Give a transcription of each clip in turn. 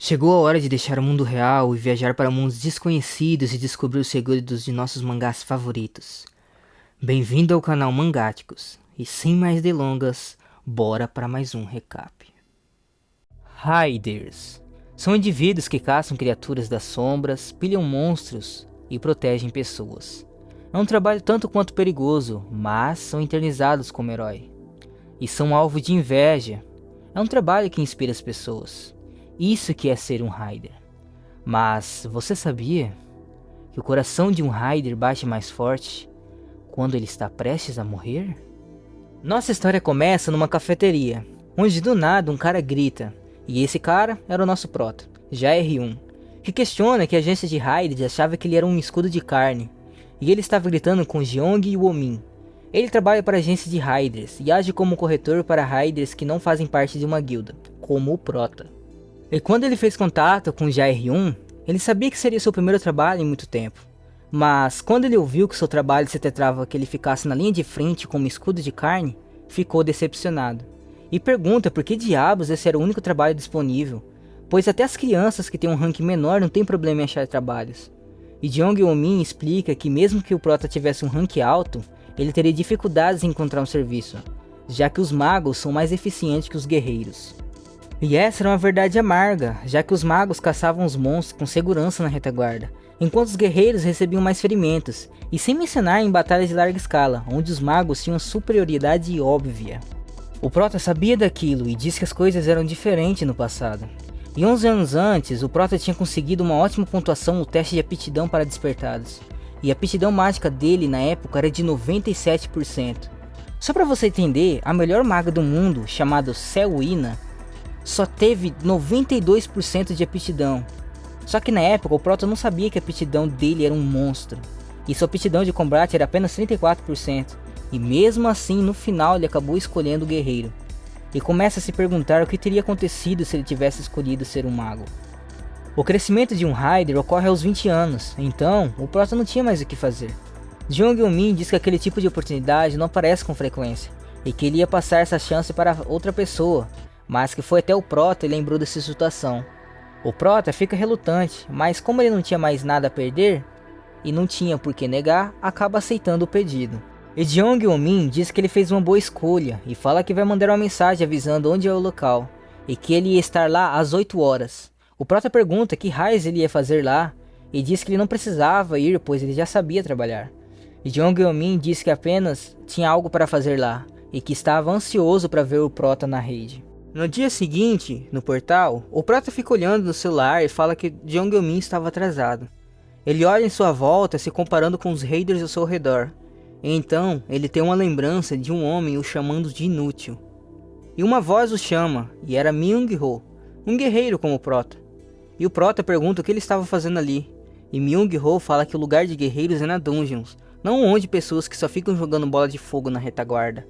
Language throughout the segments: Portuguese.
Chegou a hora de deixar o mundo real e viajar para mundos desconhecidos e descobrir os segredos de nossos mangás favoritos. Bem-vindo ao canal Mangáticos, e sem mais delongas, bora para mais um recap. Hiders são indivíduos que caçam criaturas das sombras, pilham monstros e protegem pessoas. É um trabalho tanto quanto perigoso, mas são eternizados como herói. E são alvo de inveja. É um trabalho que inspira as pessoas. Isso que é ser um Hider. Mas você sabia que o coração de um Hider bate mais forte quando ele está prestes a morrer? Nossa história começa numa cafeteria, onde do nada um cara grita, e esse cara era o nosso prota, JR1, que questiona que a agência de Hiders achava que ele era um escudo de carne, e ele estava gritando com Jeong e Womin. Ele trabalha para a agência de Hiders e age como corretor para Hiders que não fazem parte de uma guilda, como o prota. E quando ele fez contato com o JR1, ele sabia que seria seu primeiro trabalho em muito tempo. Mas quando ele ouviu que seu trabalho se tratava que ele ficasse na linha de frente como escudo de carne, ficou decepcionado. E pergunta por que diabos esse era o único trabalho disponível, pois até as crianças que têm um rank menor não têm problema em achar trabalhos. E Jeong Eun-min explica que mesmo que o prota tivesse um rank alto, ele teria dificuldades em encontrar um serviço, já que os magos são mais eficientes que os guerreiros. E essa era uma verdade amarga, já que os magos caçavam os monstros com segurança na retaguarda, enquanto os guerreiros recebiam mais ferimentos, e sem mencionar em batalhas de larga escala, onde os magos tinham superioridade óbvia. O prota sabia daquilo e disse que as coisas eram diferentes no passado. E 11 anos antes, o prota tinha conseguido uma ótima pontuação no teste de aptidão para despertados, e a aptidão mágica dele na época era de 97%. Só para você entender, a melhor maga do mundo, chamada Selwina, só teve 92% de aptidão. Só que na época o prota não sabia que a aptidão dele era um monstro, e sua aptidão de combate era apenas 34%, e mesmo assim no final ele acabou escolhendo o guerreiro. E começa a se perguntar o que teria acontecido se ele tivesse escolhido ser um mago. O crescimento de um Hider ocorre aos 20 anos, então o prota não tinha mais o que fazer. Jeong Eun-min diz que aquele tipo de oportunidade não aparece com frequência, e que ele ia passar essa chance para outra pessoa, mas que foi até o prota e lembrou dessa situação. O prota fica relutante, mas como ele não tinha mais nada a perder, e não tinha por que negar, acaba aceitando o pedido. E Jeong Eun-min diz que ele fez uma boa escolha, e fala que vai mandar uma mensagem avisando onde é o local, e que ele ia estar lá às 8 horas. O prota pergunta que raios ele ia fazer lá, e diz que ele não precisava ir, pois ele já sabia trabalhar. E Jeong Eun-min diz que apenas tinha algo para fazer lá, e que estava ansioso para ver o prota na rede. No dia seguinte, no portal, o prota fica olhando no celular e fala que Jeong Eun-min estava atrasado. Ele olha em sua volta, se comparando com os raiders ao seu redor. E então, ele tem uma lembrança de um homem o chamando de inútil. E uma voz o chama, e era Myung-ho, um guerreiro como o prota. E o prota pergunta o que ele estava fazendo ali. E Myung-ho fala que o lugar de guerreiros é na Dungeons, não onde pessoas que só ficam jogando bola de fogo na retaguarda.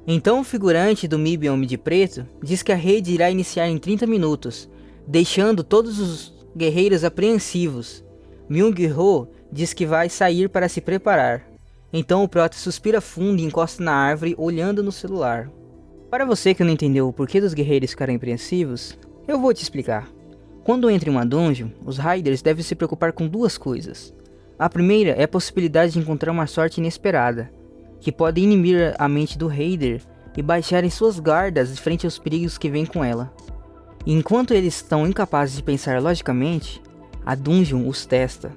Então o figurante do MIB Homem de Preto diz que a rede irá iniciar em 30 minutos, deixando todos os guerreiros apreensivos. Myung-ho diz que vai sair para se preparar. Então o prota suspira fundo e encosta na árvore olhando no celular. Para você que não entendeu o porquê dos guerreiros ficarem apreensivos, eu vou te explicar. Quando entra em uma dungeon, os Hiders devem se preocupar com duas coisas. A primeira é a possibilidade de encontrar uma sorte inesperada, que pode inibir a mente do Raider e baixarem suas guardas frente aos perigos que vêm com ela. E enquanto eles estão incapazes de pensar logicamente, a dungeon os testa,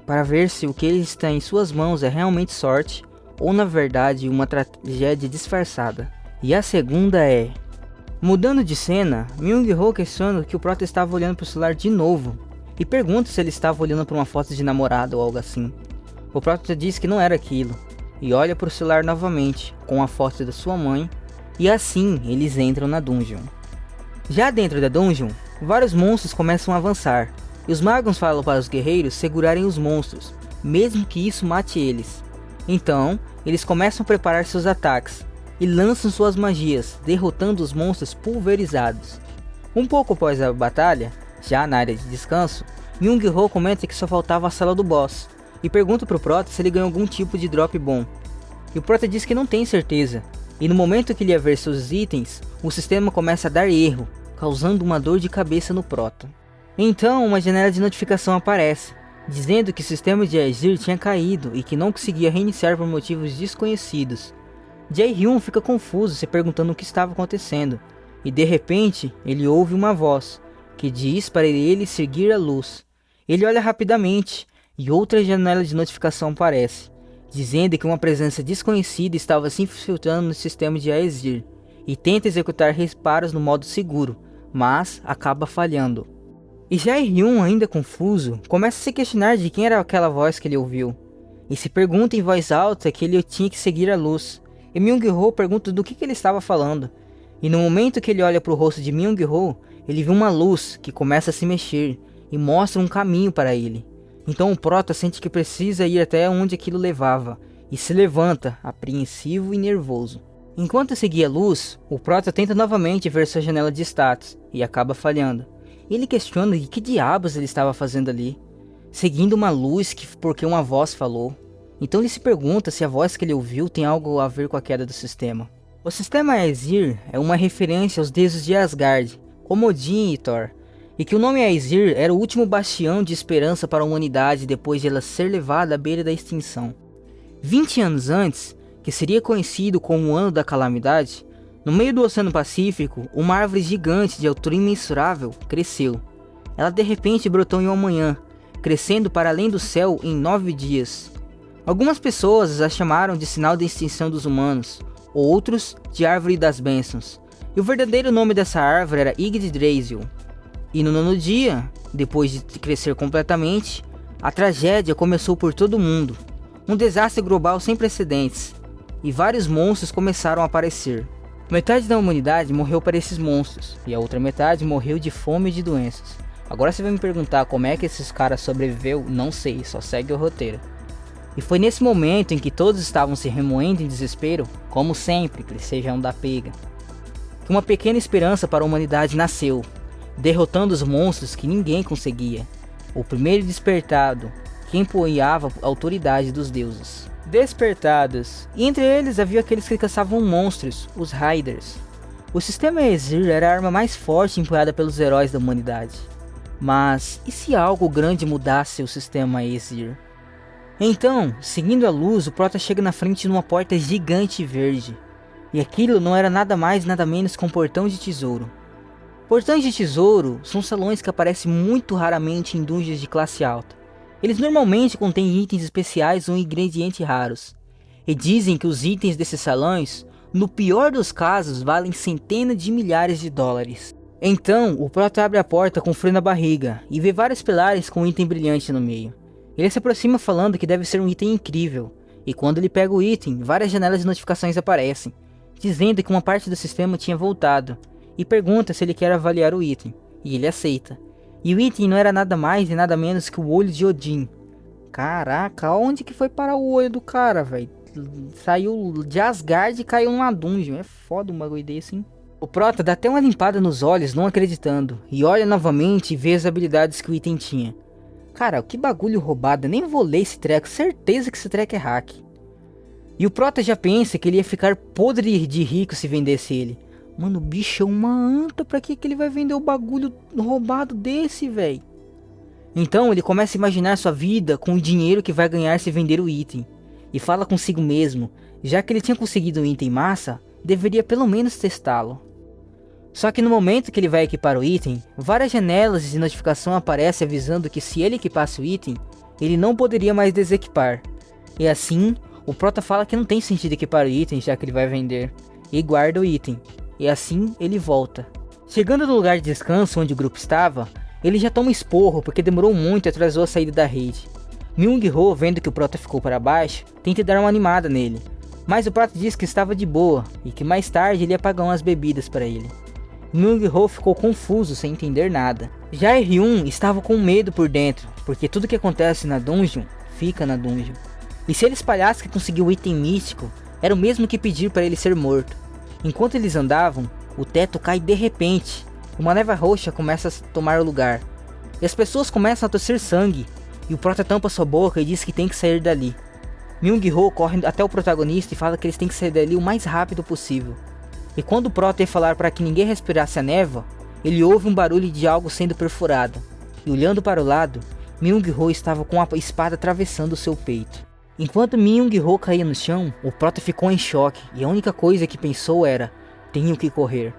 para ver se o que está em suas mãos é realmente sorte, ou na verdade uma tragédia disfarçada. E a segunda é... Mudando de cena, Myung-ho questiona que o prota estava olhando para o celular de novo, e pergunta se ele estava olhando para uma foto de namorado ou algo assim. O prota diz que não era aquilo, e olha para o celular novamente, com a foto da sua mãe, e assim eles entram na dungeon. Já dentro da dungeon, vários monstros começam a avançar, e os magos falam para os guerreiros segurarem os monstros, mesmo que isso mate eles. Então, eles começam a preparar seus ataques, e lançam suas magias, derrotando os monstros pulverizados. Um pouco após a batalha, já na área de descanso, Myung-ho comenta que só faltava a sala do boss, e pergunta pro prota se ele ganhou algum tipo de drop bom. E o prota diz que não tem certeza, e no momento que ele ia ver seus itens, o sistema começa a dar erro, causando uma dor de cabeça no prota. Então uma janela de notificação aparece, dizendo que o sistema de Aesir tinha caído e que não conseguia reiniciar por motivos desconhecidos. Jae-hyun fica confuso, se perguntando o que estava acontecendo, e de repente ele ouve uma voz, que diz para ele seguir a luz. Ele olha rapidamente, e outra janela de notificação aparece, dizendo que uma presença desconhecida estava se infiltrando no sistema de Aesir, e tenta executar reparos no modo seguro, mas acaba falhando. E Jae-hyun, ainda confuso, começa a se questionar de quem era aquela voz que ele ouviu, e se pergunta em voz alta que ele tinha que seguir a luz. E Myung-ho pergunta do que ele estava falando, e no momento que ele olha para o rosto de Myung-ho, ele vê uma luz que começa a se mexer, e mostra um caminho para ele. Então o Prota sente que precisa ir até onde aquilo levava, e se levanta, apreensivo e nervoso. Enquanto seguia a luz, o Prota tenta novamente ver sua janela de status, e acaba falhando. Ele questiona que diabos ele estava fazendo ali, seguindo uma luz porque uma voz falou. Então ele se pergunta se a voz que ele ouviu tem algo a ver com a queda do sistema. O sistema Aesir é uma referência aos deuses de Asgard, como Odin e Thor, e que o nome Aesir era o último bastião de esperança para a humanidade depois de ela ser levada à beira da extinção. 20 anos antes, que seria conhecido como o Ano da Calamidade, no meio do Oceano Pacífico, uma árvore gigante de altura imensurável cresceu. Ela de repente brotou em uma manhã, crescendo para além do céu em 9 dias. Algumas pessoas a chamaram de sinal da extinção dos humanos, outros de Árvore das Bênçãos. E o verdadeiro nome dessa árvore era Yggdrasil. E no 9º dia, depois de crescer completamente, a tragédia começou por todo o mundo. Um desastre global sem precedentes, e vários monstros começaram a aparecer. Metade da humanidade morreu para esses monstros, e a outra metade morreu de fome e de doenças. Agora você vai me perguntar como é que esses caras sobreviveu? Não sei, só segue o roteiro. E foi nesse momento em que todos estavam se remoendo em desespero, como sempre, que sejam da pega, que uma pequena esperança para a humanidade nasceu, derrotando os monstros que ninguém conseguia. O primeiro despertado, que empunhava a autoridade dos deuses. Despertados, e entre eles havia aqueles que caçavam monstros, os Riders. O sistema Aesir era a arma mais forte empunhada pelos heróis da humanidade. Mas, e se algo grande mudasse o sistema Aesir? Então, seguindo a luz, o Prota chega na frente de uma porta gigante verde. E aquilo não era nada mais nada menos que um portão de tesouro. Portões de tesouro são salões que aparecem muito raramente em dungeons de classe alta. Eles normalmente contêm itens especiais ou ingredientes raros. E dizem que os itens desses salões, no pior dos casos, valem centenas de milhares de dólares. Então, o Prota abre a porta com frio na barriga e vê vários pilares com um item brilhante no meio. Ele se aproxima falando que deve ser um item incrível. E quando ele pega o item, várias janelas de notificações aparecem, dizendo que uma parte do sistema tinha voltado. E pergunta se ele quer avaliar o item. E ele aceita. E o item não era nada mais e nada menos que o olho de Odin. Caraca, onde que foi parar o olho do cara, velho? Saiu de Asgard e caiu numa dungeon. É foda um bagulho desse, hein? O Prota dá até uma limpada nos olhos, não acreditando. E olha novamente e vê as habilidades que o item tinha. Cara, que bagulho roubado. Eu nem vou ler esse treco. Certeza que esse treco é hack. E o Prota já pensa que ele ia ficar podre de rico se vendesse ele. Mano, o bicho é uma anta, pra que ele vai vender o bagulho roubado desse, velho? Então ele começa a imaginar sua vida com o dinheiro que vai ganhar se vender o item. E fala consigo mesmo, já que ele tinha conseguido um item massa, deveria pelo menos testá-lo. Só que no momento que ele vai equipar o item, várias janelas de notificação aparecem avisando que se ele equipasse o item, ele não poderia mais desequipar. E assim, o Prota fala que não tem sentido equipar o item já que ele vai vender, e guarda o item. E assim ele volta. Chegando no lugar de descanso onde o grupo estava, ele já toma esporro porque demorou muito e atrasou a saída da rede. Myung-ho, vendo que o Prota ficou para baixo, tenta dar uma animada nele, mas o Prota diz que estava de boa e que mais tarde ele ia pagar umas bebidas para ele. Myung-ho ficou confuso sem entender nada. Jae-hyun estava com medo por dentro, porque tudo que acontece na dungeon, fica na dungeon. E se ele espalhasse que conseguiu o item místico, era o mesmo que pedir para ele ser morto. Enquanto eles andavam, o teto cai de repente, e uma névoa roxa começa a tomar o lugar. E as pessoas começam a tossir sangue, e o Prota tampa sua boca e diz que tem que sair dali. Myung-ho corre até o protagonista e fala que eles têm que sair dali o mais rápido possível. E quando o Prota ia falar para que ninguém respirasse a névoa, ele ouve um barulho de algo sendo perfurado. e olhando para o lado, Myung-Ho estava com a espada atravessando seu peito. Enquanto Myung-Ho caía no chão, o Prota ficou em choque e a única coisa que pensou era: tenho que correr.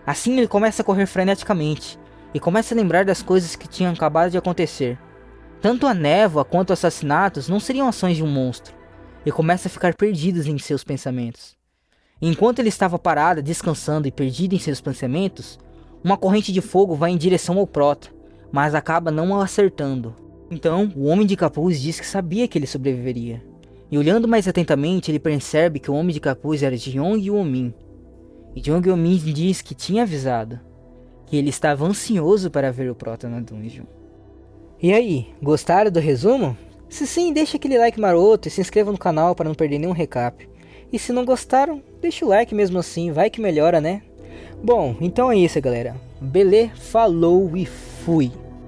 Assim ele começa a correr freneticamente e começa a lembrar das coisas que tinham acabado de acontecer. Tanto a névoa quanto os assassinatos não seriam ações de um monstro, e começa a ficar perdido em seus pensamentos. Enquanto ele estava parado, descansando e perdido em seus pensamentos, uma corrente de fogo vai em direção ao Prota, mas acaba não o acertando. Então, o Homem de Capuz diz que sabia que ele sobreviveria. E olhando mais atentamente, ele percebe que o Homem de Capuz era Jeong Woo-min. E Jeong Woo-min diz que tinha avisado, que ele estava ansioso para ver o Prota na dungeon. E aí, gostaram do resumo? Se sim, deixa aquele like maroto e se inscreva no canal para não perder nenhum recap. E se não gostaram, deixa o like mesmo assim, vai que melhora, né? Bom, então é isso, galera. Beleza, falou e fui!